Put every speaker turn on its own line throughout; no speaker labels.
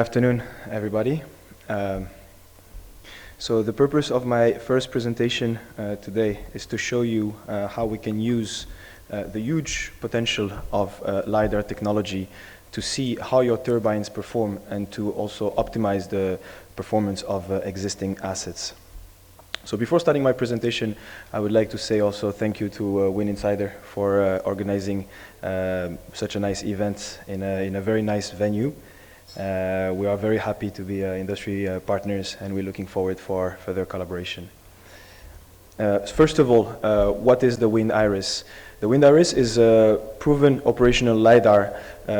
Afternoon, everybody. So the purpose of my first presentation today is to show you how we can use the huge potential of LiDAR technology to see how your turbines perform and to also optimize the performance of existing assets. So before starting my presentation, I would like to say also thank you to Wind Insider for organizing such a nice event in a very nice venue. We are very happy to be industry partners, and we're looking forward for further collaboration. First of all, what is the Wind Iris? The Wind Iris is a proven operational LiDAR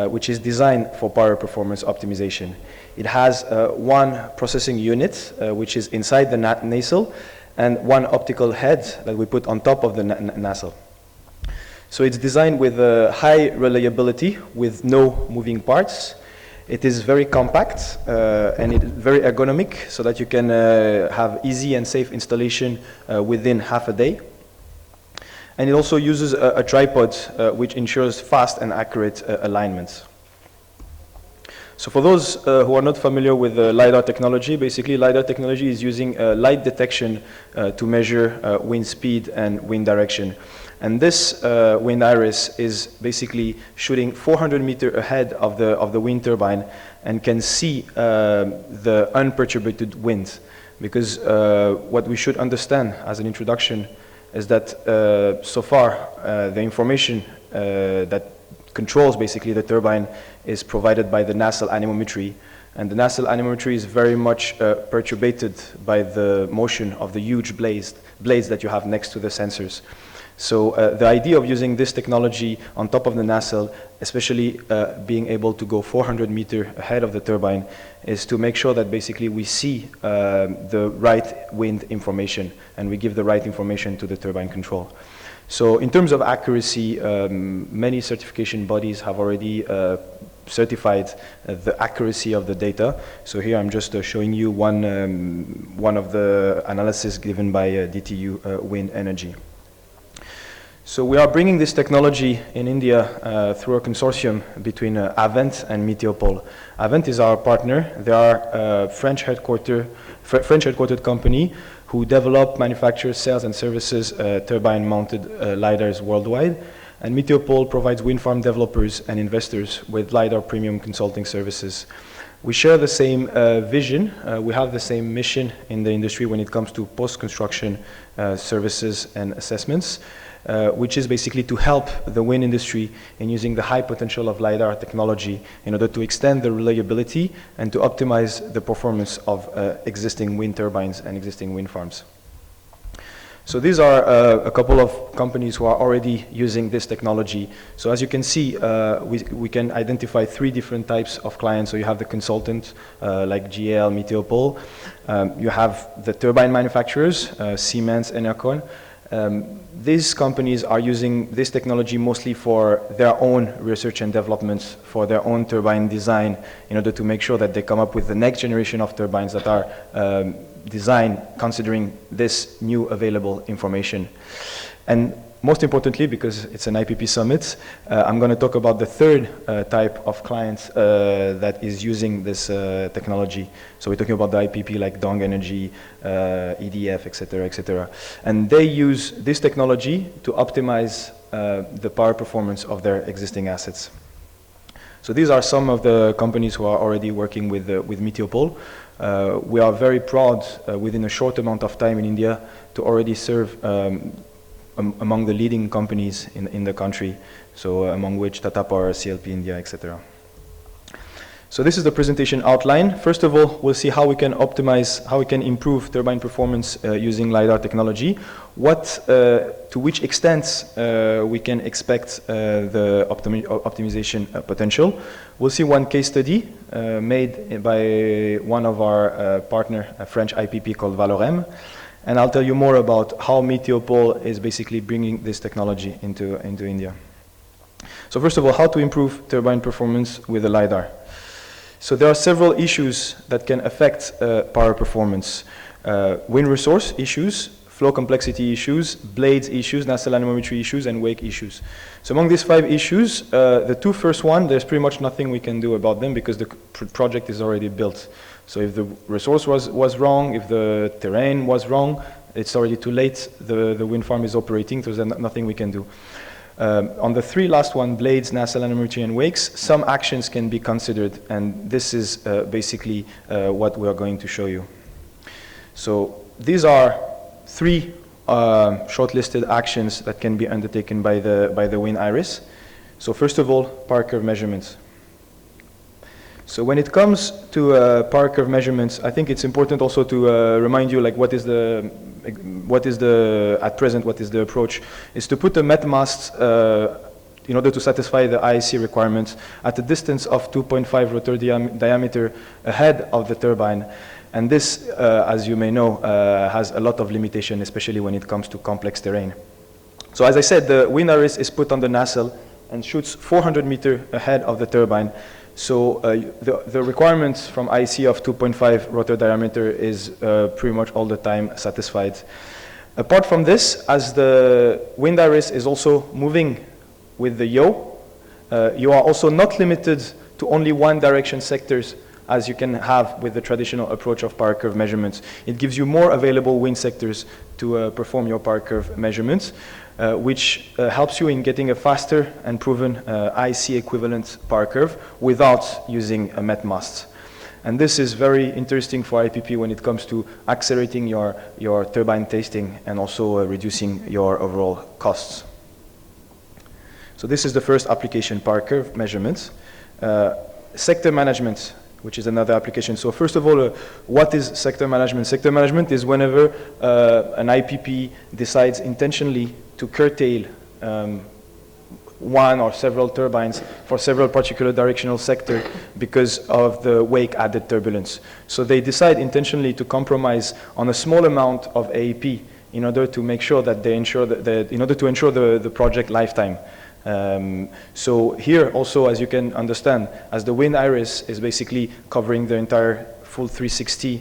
which is designed for power performance optimization. It has one processing unit which is inside the nacelle and one optical head that we put on top of the nacelle. So it's designed with high reliability with no moving parts. It is very compact and it's very ergonomic so that you can have easy and safe installation within half a day. And it also uses a tripod which ensures fast and accurate alignments. So for those who are not familiar with LiDAR technology, basically LiDAR technology is using light detection to measure wind speed and wind direction. And this wind iris is basically shooting 400 meters ahead of the wind turbine and can see the unperturbed wind. Because what we should understand as an introduction is that so far the information that controls basically the turbine is provided by the nacelle anemometry. And the nacelle anemometry is very much perturbed by the motion of the huge blades that you have next to the sensors. So the idea of using this technology on top of the nacelle, especially being able to go 400 meters ahead of the turbine, is to make sure that basically we see the right wind information and we give the right information to the turbine control. So in terms of accuracy, many certification bodies have already certified the accuracy of the data. So here I'm just showing you one of the analysis given by DTU Wind Energy. So we are bringing this technology in India through a consortium between Avent and Meteopole. Avent is our partner. They are a French headquartered company who develop, manufacture, sales and services turbine-mounted LiDARs worldwide. And Meteopole provides wind farm developers and investors with LiDAR premium consulting services. We share the same vision. We have the same mission in the industry when it comes to post-construction services and assessments. Which is basically to help the wind industry in using the high potential of LiDAR technology in order to extend the reliability and to optimize the performance of existing wind turbines and existing wind farms. So these are a couple of companies who are already using this technology. So as you can see, we can identify three different types of clients. So you have the consultant like GL, Meteopole. You have the turbine manufacturers, Siemens, Enercon. These companies are using this technology mostly for their own research and development, for their own turbine design, in order to make sure that they come up with the next generation of turbines that are designed considering this new available information. And most importantly, because it's an IPP summit, I'm going to talk about the third type of clients that is using this technology. So we're talking about the IPP like Dong Energy, EDF, etc., etc. And they use this technology to optimize the power performance of their existing assets. So these are some of the companies who are already working with Meteopole. We are very proud within a short amount of time in India to already serve among the leading companies in the country, so among which Tata Power, CLP India, etc. So this is the presentation outline. First of all, we'll see how we can optimize, how we can improve turbine performance using LiDAR technology, to which extent we can expect the optimization potential. We'll see one case study made by one of our partner, a French IPP called Valorem. And I'll tell you more about how Meteopole is basically bringing this technology into India. So first of all, how to improve turbine performance with the LiDAR. So there are several issues that can affect power performance. Wind resource issues, flow complexity issues, blades issues, nacelle anemometry issues, and wake issues. So among these 5 issues, the 2 first one, there's pretty much nothing we can do about them because the project is already built. So if the resource was wrong, if the terrain was wrong, it's already too late. The wind farm is operating, so there's nothing we can do. On the 3 last one, blades, nacelle anemometry, and wakes, some actions can be considered, and this is basically what we are going to show you. So these are 3 shortlisted actions that can be undertaken by the wind iris. So first of all, power curve measurements. So when it comes to power curve measurements, I think it's important also to remind you, like, what is the approach, is to put the met mast in order to satisfy the IEC requirements at a distance of 2.5 rotor diameter ahead of the turbine. And this, as you may know, has a lot of limitation, especially when it comes to complex terrain. So as I said, the wind iris is put on the nacelle and shoots 400 meters ahead of the turbine. So the requirements from IEC of 2.5 rotor diameter is pretty much all the time satisfied. Apart from this, as the wind iris is also moving with the yaw, you are also not limited to only one direction sectors as you can have with the traditional approach of power curve measurements. It gives you more available wind sectors to perform your power curve measurements, which helps you in getting a faster and proven IC equivalent power curve without using a met mast. And this is very interesting for IPP when it comes to accelerating your turbine testing and also reducing your overall costs. So this is the first application, power curve measurements. Sector management, which is another application. So first of all, what is sector management? Sector management is whenever an IPP decides intentionally to curtail one or several turbines for several particular directional sector because of the wake added turbulence. So they decide intentionally to compromise on a small amount of AEP in order to make sure that they ensure in order to ensure the project lifetime. So here also, as you can understand, as the wind iris is basically covering the entire full 360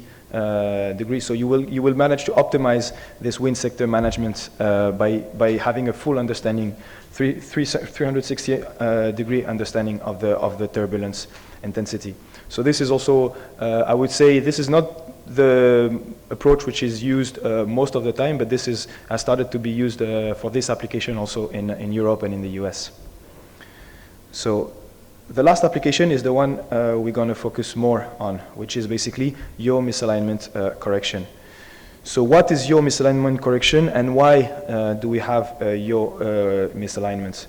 degrees, so you will manage to optimize this wind sector management by having a full understanding, 360 degree understanding of the turbulence intensity. So this is also, I would say, this is not the approach which is used most of the time, but this has started to be used for this application also in Europe and in the US. So the last application is the one we're going to focus more on, which is basically yaw misalignment correction. So what is yaw misalignment correction, and why do we have yaw misalignments?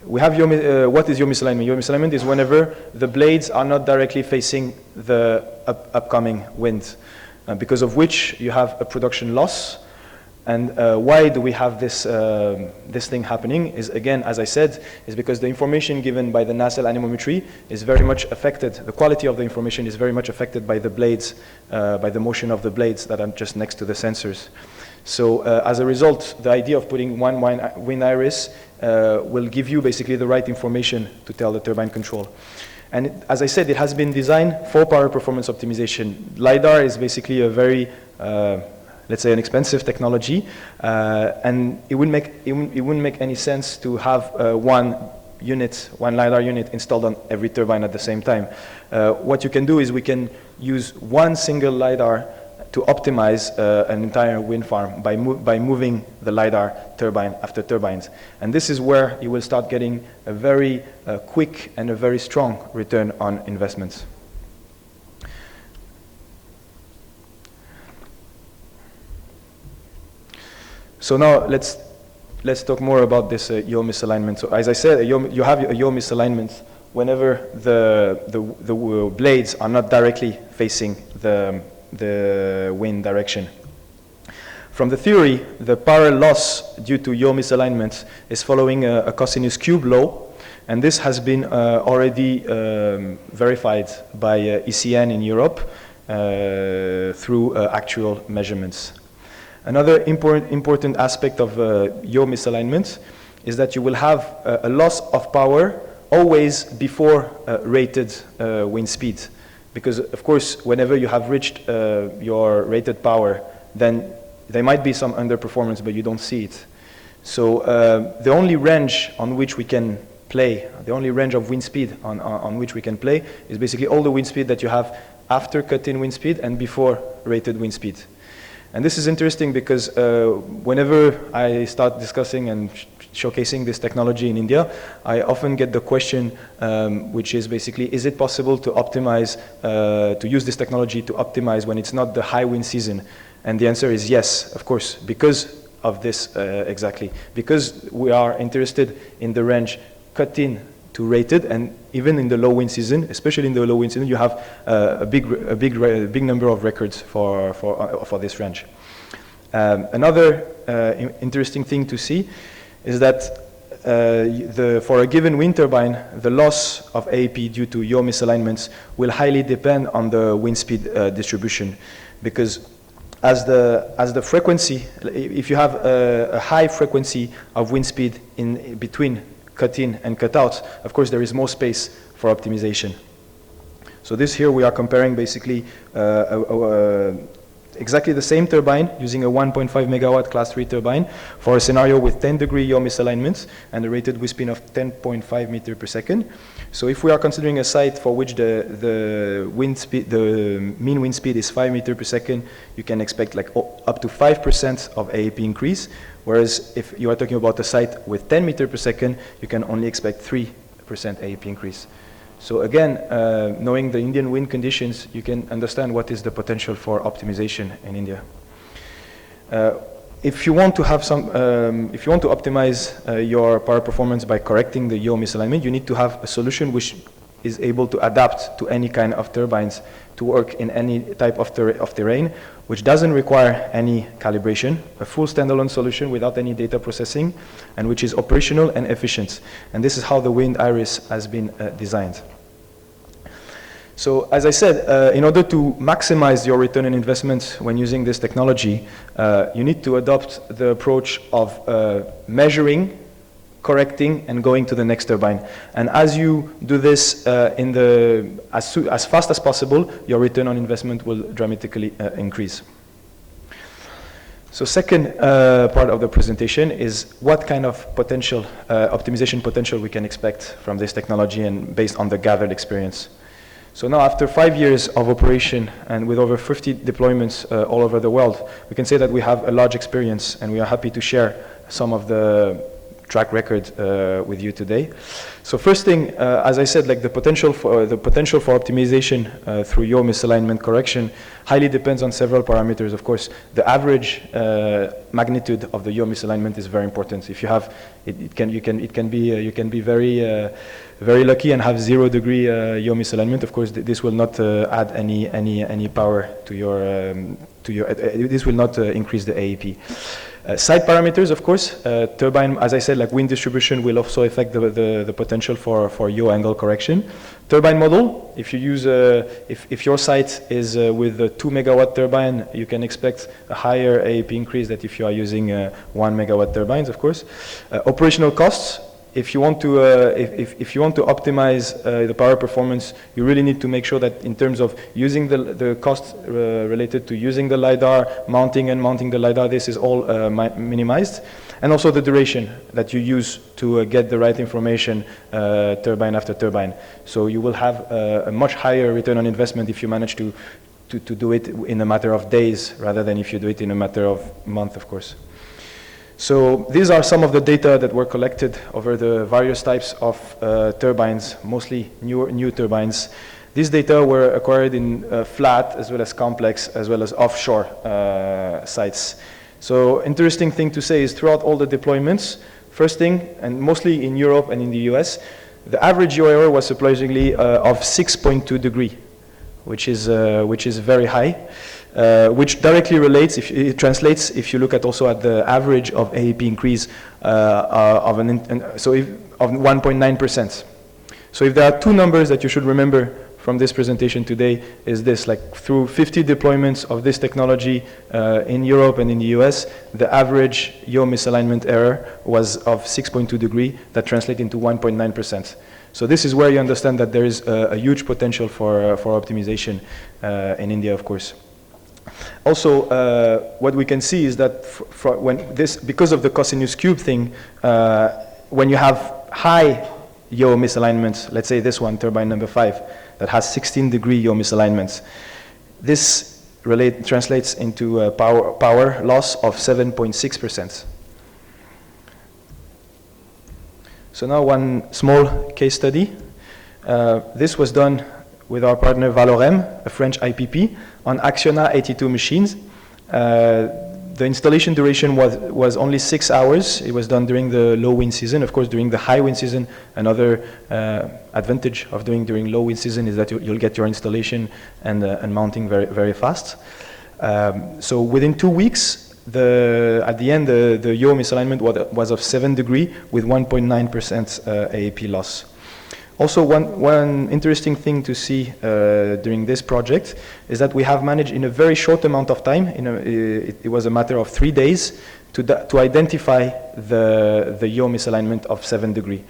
We have what is yaw misalignment? Yaw misalignment is whenever the blades are not directly facing the upcoming wind, because of which you have a production loss. And why do we have this thing happening is, again, as I said, is because the information given by the nacelle anemometry is very much affected. The quality of the information is very much affected by the blades, by the motion of the blades that are just next to the sensors. So as a result, the idea of putting one wind iris will give you basically the right information to tell the turbine control. And as I said, it has been designed for power performance optimization. LiDAR is basically a very, let's say, an expensive technology, and it wouldn't make any sense to have one LiDAR unit installed on every turbine at the same time. What you can do is we can use one single LiDAR to optimize an entire wind farm by moving the LiDAR turbine after turbines. And this is where you will start getting a very quick and a very strong return on investments. So now let's talk more about this yaw misalignment. So as I said, you have a yaw misalignment whenever the blades are not directly facing the wind direction. From the theory, the power loss due to yaw misalignment is following a cosinus cube law, and this has been already verified by ECN in Europe through actual measurements. Another important aspect of yaw misalignment is that you will have a loss of power always before rated wind speed. Because, of course, whenever you have reached your rated power, then there might be some underperformance, but you don't see it. So the only range on which we can play, the only range of wind speed on which we can play is basically all the wind speed that you have after cut-in wind speed and before rated wind speed. And this is interesting because whenever I start discussing and showcasing this technology in India, I often get the question, which is basically, is it possible to optimize, to use this technology to optimize when it's not the high wind season? And the answer is yes, of course, because of this exactly. Because we are interested in the range cut-in to rated, and even in the low wind season, especially in the low wind season, you have a big number of records for this range. Another interesting thing to see is that for a given wind turbine, the loss of AEP due to yaw misalignments will highly depend on the wind speed distribution, because as the frequency, if you have a high frequency of wind speed in between cut-in and cut-out, of course there is more space for optimization. So this here we are comparing basically exactly the same turbine using a 1.5 megawatt class 3 turbine for a scenario with 10-degree yaw misalignments and a rated wind speed of 10.5 meter per second. So if we are considering a site for which the mean wind speed is 5 meter per second, you can expect like up to 5% of AEP increase. Whereas if you are talking about a site with 10 meter per second, you can only expect 3% AEP increase. So again, knowing the Indian wind conditions, you can understand what is the potential for optimization in India. If you want to have some, if you want to optimize your power performance by correcting the yaw misalignment, you need to have a solution which is able to adapt to any kind of turbines to work in any type of terrain, which doesn't require any calibration, a full standalone solution without any data processing, and which is operational and efficient. And this is how the Wind Iris has been designed. So as I said, in order to maximize your return on investment when using this technology, you need to adopt the approach of measuring, correcting, and going to the next turbine. And as you do this as fast as possible, your return on investment will dramatically increase. So second part of the presentation is what kind of potential, optimization potential we can expect from this technology and based on the gathered experience. So now after 5 years of operation and with over 50 deployments all over the world, we can say that we have a large experience, and we are happy to share some of the track record with you today. So first thing, as I said, like the potential for optimization through yaw misalignment correction highly depends on several parameters. Of course, the average magnitude of the yaw misalignment is very important. If you have, you can be very lucky and have 0 degree yaw misalignment. Of course, this will not add any power to your this will not increase the AEP. Side parameters, of course, turbine, as I said, like wind distribution will also affect the potential for yaw angle correction. Turbine model, if you use, if your site is with a 2 megawatt turbine, you can expect a higher AEP increase than if you are using 1 megawatt turbines, of course. Operational costs. If you want to, if you want to optimize the power performance, you really need to make sure that in terms of using the costs related to using the LiDAR, mounting the LiDAR, this is all minimized. And also the duration that you use to get the right information turbine after turbine. So you will have a much higher return on investment if you manage to do it in a matter of days rather than if you do it in a matter of months, of course. So these are some of the data that were collected over the various types of turbines, mostly new turbines. These data were acquired in flat as well as complex as well as offshore sites. So interesting thing to say is throughout all the deployments, first thing, and mostly in Europe and in the US, the average yaw error was surprisingly of 6.2 degree, which is very high. Which directly relates, if it translates, if you look at also at the average of AEP increase of 1.9%. So if there are two numbers that you should remember from this presentation today, is this, like through 50 deployments of this technology in Europe and in the US, the average yaw misalignment error was of 6.2 degree, that translates into 1.9%. So this is where you understand that there is a huge potential for optimization in India, of course. Also, what we can see is that because of the cosinus cube thing, when you have high yaw misalignments, let's say this one, turbine number 5, that has 16-degree yaw misalignments, this translates into a power loss of 7.6%. So now one small case study. This was done with our partner Valorem, a French IPP, on Acciona 82 machines. The installation duration was only 6 hours. It was done during the low wind season. Of course, during the high wind season, another advantage of doing during low wind season is that you'll get your installation and mounting very, very fast. So within 2 weeks, at the end, the yaw misalignment was of 7 degree with 1.9% AAP loss. Also, one interesting thing to see during this project is that we have managed in a very short amount of time, it was a matter of 3 days, to identify the yaw misalignment of 7 degree.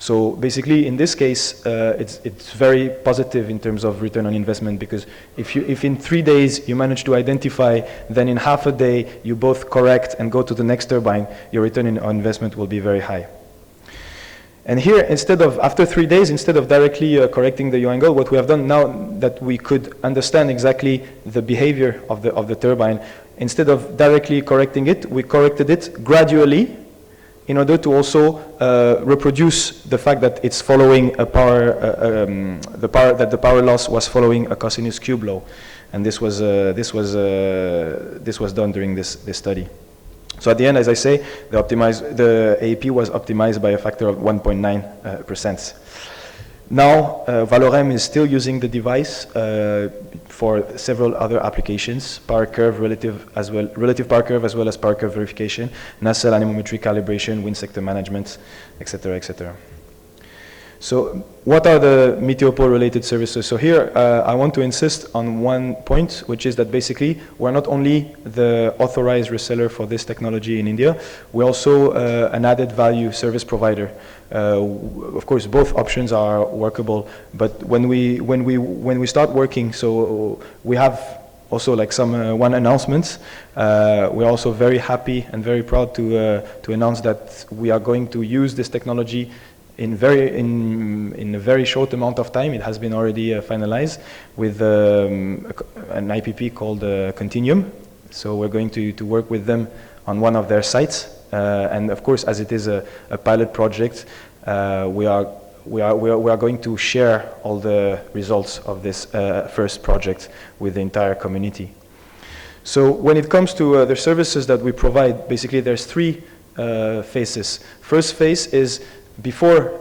So basically, in this case, it's very positive in terms of return on investment, because if in 3 days you manage to identify, then in half a day you both correct and go to the next turbine, your return on investment will be very high. And here, after 3 days, instead of directly correcting the yaw angle, what we have done now that we could understand exactly the behavior of the turbine, instead of directly correcting it, we corrected it gradually in order to also reproduce the fact that it's following a the power loss was following a cosinus cube law, and this was done during this study. So at the end, as I say, the AAP was optimized by a factor of 1.9%. Now, Valorem is still using the device for several other applications: power curve, relative power curve, as well as power curve verification, nacelle anemometry calibration, wind sector management, etc., etc. So what are the Meteopole-related services? So here, I want to insist on one point, which is that basically, we're not only the authorized reseller for this technology in India, we're also an added value service provider. Of course, both options are workable, but when we start working, so we have also like one announcement. We're also very happy and very proud to announce that we are going to use this technology in a very short amount of time. It has been already finalized with an IPP called Continuum. So we're going to work with them on one of their sites. And of course, as it is a pilot project, we are going to share all the results of this first project with the entire community. So when it comes to the services that we provide, basically there's 3 phases. First phase is before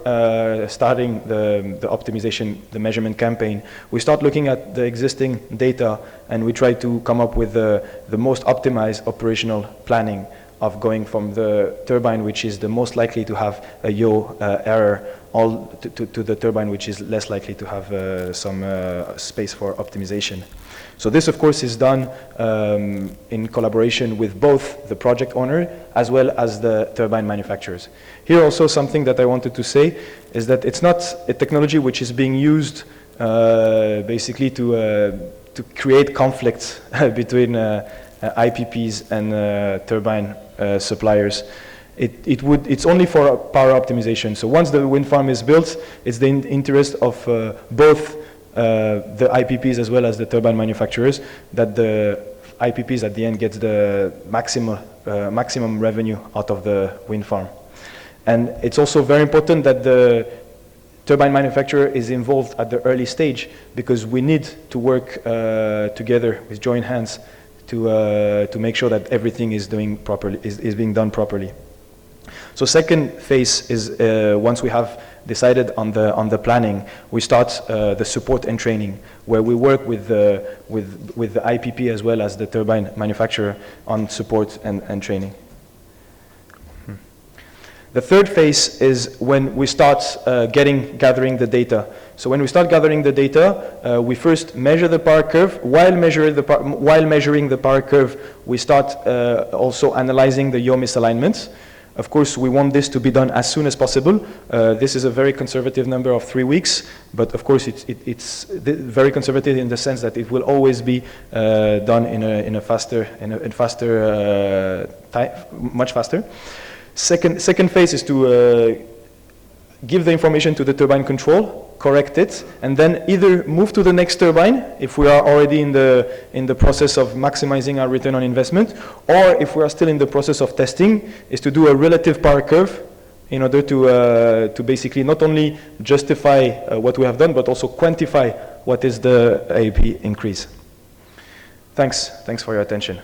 starting the optimization, the measurement campaign, we start looking at the existing data and we try to come up with the most optimized operational planning of going from the turbine which is the most likely to have a yaw error all to the turbine which is less likely to have some space for optimization. So this, of course, is done in collaboration with both the project owner as well as the turbine manufacturers. Here also something that I wanted to say is that it's not a technology which is being used basically to create conflicts between IPPs and turbine suppliers. It's only for power optimization. So once the wind farm is built, it's the interest of both the IPPs as well as the turbine manufacturers that the IPPs at the end gets the maximum revenue out of the wind farm. And it's also very important that the turbine manufacturer is involved at the early stage, because we need to work together with joint hands to make sure that everything is being done properly. So second phase is once we have decided on the planning, we start the support and training, where we work with the IPP as well as the turbine manufacturer on support and training. The third phase is when we start gathering the data. So when we start gathering the data, we first measure the power curve. While measuring the power curve, we start also analyzing the yaw misalignments. Of course, we want this to be done as soon as possible. This is a very conservative number of 3 weeks, but of course it's very conservative in the sense that it will always be done much faster. Second phase is to give the information to the turbine control, correct it, and then either move to the next turbine if we are already in the process of maximizing our return on investment, or if we are still in the process of testing, is to do a relative power curve in order to basically not only justify what we have done, but also quantify what is the AEP increase. Thanks for your attention.